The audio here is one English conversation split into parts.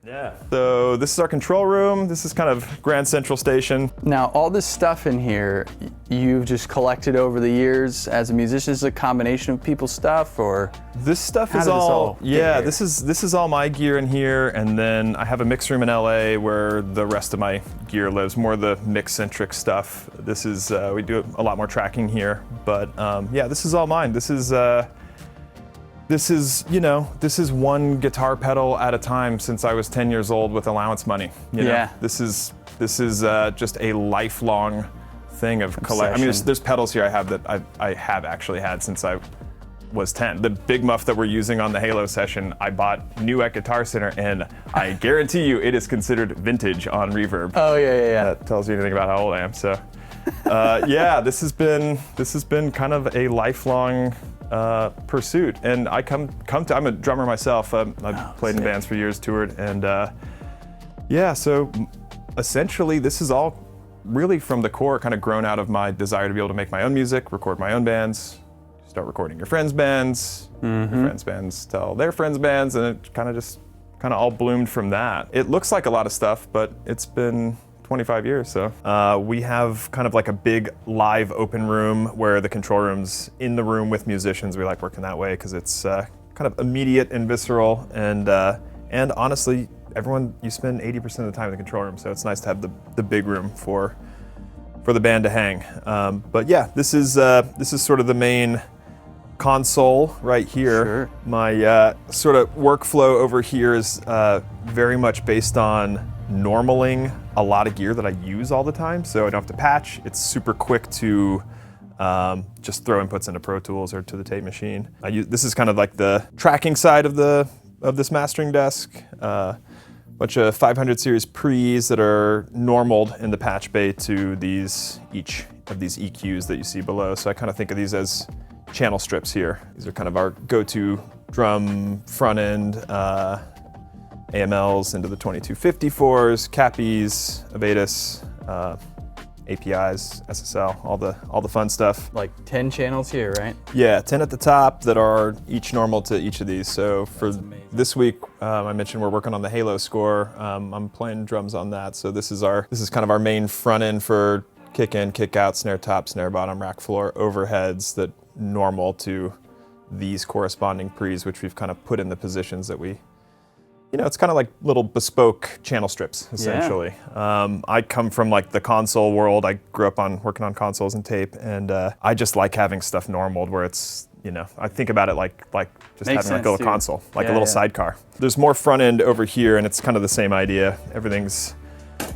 Yeah. So this is our control room. This is kind of Grand Central Station. Now, all this stuff in here, you've just collected over the years as a musician. Is it a combination of people's stuff, or? This stuff is all, yeah, this is all my gear in here, and then I have a mix room in LA where the rest of my gear lives, more of the mix-centric stuff. This is, we do a lot more tracking here, but yeah, this is all mine. This is, you know, this is one guitar pedal at a time since I was 10 years old with allowance money. You know? This is just a lifelong thing of collect. I mean, there's pedals here I have that I have actually had since I was 10. The big muff that we're using on the Halo session, I bought new at Guitar Center, and I guarantee you it is considered vintage on Reverb. Oh yeah. That tells you anything about how old I am. So, yeah, this has been kind of a lifelong pursuit, and I'm a drummer myself. I've played in bands for years, toured, and yeah, so essentially this is all really from the core kind of grown out of my desire to be able to make my own music, record my own bands, start recording your friends' bands, your friends' bands tell their friends' bands, and it kind of all bloomed from that. It looks like a lot of stuff, but it's been 25 years, so. We have kind of like a big live open room where the control room's in the room with musicians. We like working that way because it's kind of immediate and visceral, and honestly, you spend 80% of the time in the control room, so it's nice to have the big room for the band to hang. But yeah, this is sort of the main console right here. Sure. My sort of workflow over here is very much based on normaling a lot of gear that I use all the time, so I don't have to patch. It's super quick to just throw inputs into Pro Tools or to the tape machine. This is kind of like the tracking side of this mastering desk. Bunch of 500 series pre's that are normaled in the patch bay to each of these EQs that you see below. So I kind of think of these as channel strips here. These are kind of our go-to drum front end. AMLs into the 2254s, Cappies, Abatis, APIs, SSL, all the fun stuff. Like 10 channels here, right? Yeah, 10 at the top that are each normal to each of these. So for this week, I mentioned we're working on the Halo score. I'm playing drums on that. So this is kind of our main front end for kick in, kick out, snare top, snare bottom, rack floor, overheads that normal to these corresponding pre's, which we've kind of put in the positions that we. You know, it's kind of like little bespoke channel strips, essentially. Yeah. I come from like the console world. I grew up working on consoles and tape, and I just like having stuff normaled where it's, you know, I think about it like just having like a little console, like a little sidecar. There's more front end over here, and it's kind of the same idea. Everything's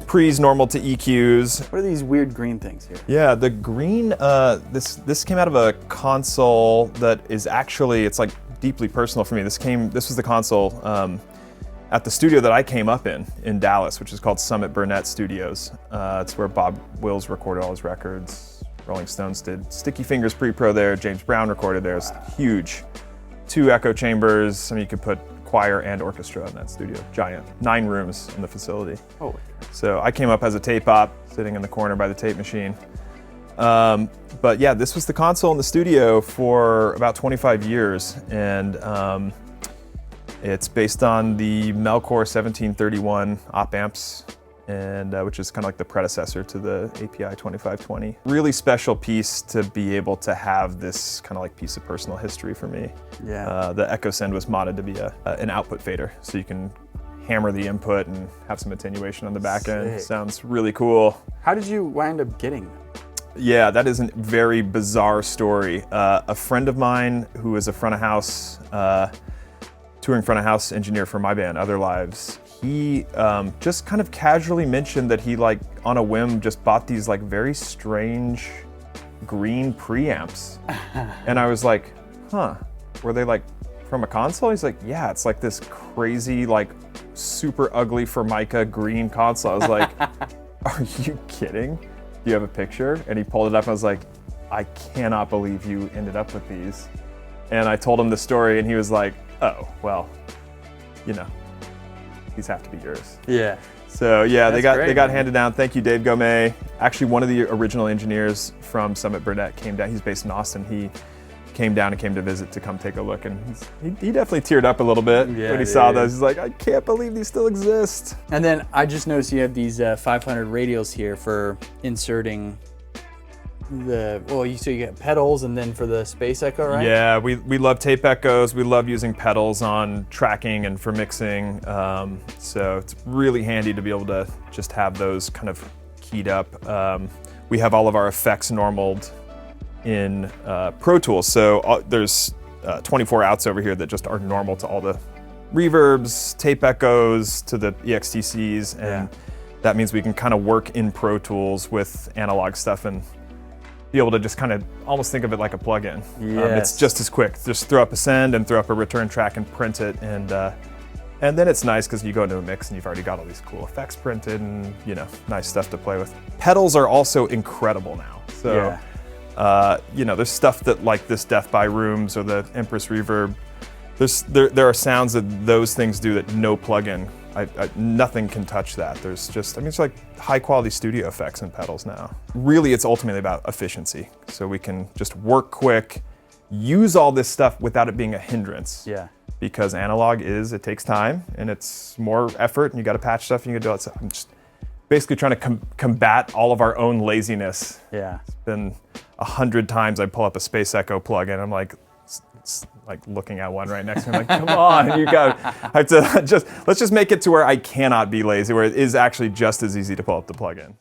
pre's normal to EQs. What are these weird green things here? Yeah, the green, this came out of a console that is actually, it's like deeply personal for me. This was the console at the studio that I came up in Dallas, which is called Summit Burnett Studios. It's where Bob Wills recorded all his records. Rolling Stones did Sticky Fingers pre-pro there. James Brown recorded there. It's huge. 2 echo chambers. I mean, you could put choir and orchestra in that studio. Giant. 9 rooms in the facility. Oh. So I came up as a tape op, sitting in the corner by the tape machine. But yeah, this was the console in the studio for about 25 years. And it's based on the Melcore 1731 op amps, and which is kind of like the predecessor to the API 2520. Really special piece to be able to have this kind of like piece of personal history for me. Yeah. The Echo Send was modded to be an output fader, so you can hammer the input and have some attenuation on the back end. Sounds really cool. How did you wind up getting that? Yeah, that is a very bizarre story. A friend of mine who is a front of house, touring front of house engineer for my band, Other Lives, he just kind of casually mentioned that he, like, on a whim, just bought these like very strange green preamps. And I was like, huh, were they like from a console? He's like, yeah, it's like this crazy, like super ugly Formica green console. I was like, are you kidding? Do you have a picture? And he pulled it up and I was like, I cannot believe you ended up with these. And I told him the story and he was like, oh, well, you know, these have to be yours. Yeah. So yeah, they got man. handed down. Thank you, Dave Gomez. Actually, one of the original engineers from Summit Burnett came down. He's based in Austin. He came down and came to visit to come take a look, and he definitely teared up a little bit Yeah, when he saw dude. those. He's like, I can't believe these still exist. And then I just noticed you have these 500 radials here for inserting so you get pedals and then for the Space Echo, right? Yeah, we love tape echoes. We love using pedals on tracking and for mixing. So it's really handy to be able to just have those kind of keyed up. We have all of our effects normaled in Pro Tools. So there's 24 outs over here that just are normal to all the reverbs, tape echoes, to the EXTCs. And that means we can kind of work in Pro Tools with analog stuff and be able to just kind of almost think of it like a plugin. Yes. It's just as quick. Just throw up a send and throw up a return track and print it, and then it's nice because you go into a mix and you've already got all these cool effects printed and nice stuff to play with. Pedals are also incredible now. So there's stuff that like this Death by Rooms or the Empress Reverb. There are sounds that those things do that no plugin. Nothing can touch that. There's just, it's like high quality studio effects in pedals now. Really, it's ultimately about efficiency. So we can just work quick, use all this stuff without it being a hindrance. Yeah. Because analog it takes time and it's more effort and you got to patch stuff and you got to do all that stuff. I'm just basically trying to combat all of our own laziness. Yeah. It's been 100 times I pull up a Space Echo plugin. I'm like looking at one right next to me. I'm like, come on, let's just make it to where I cannot be lazy, where it is actually just as easy to pull up the plugin.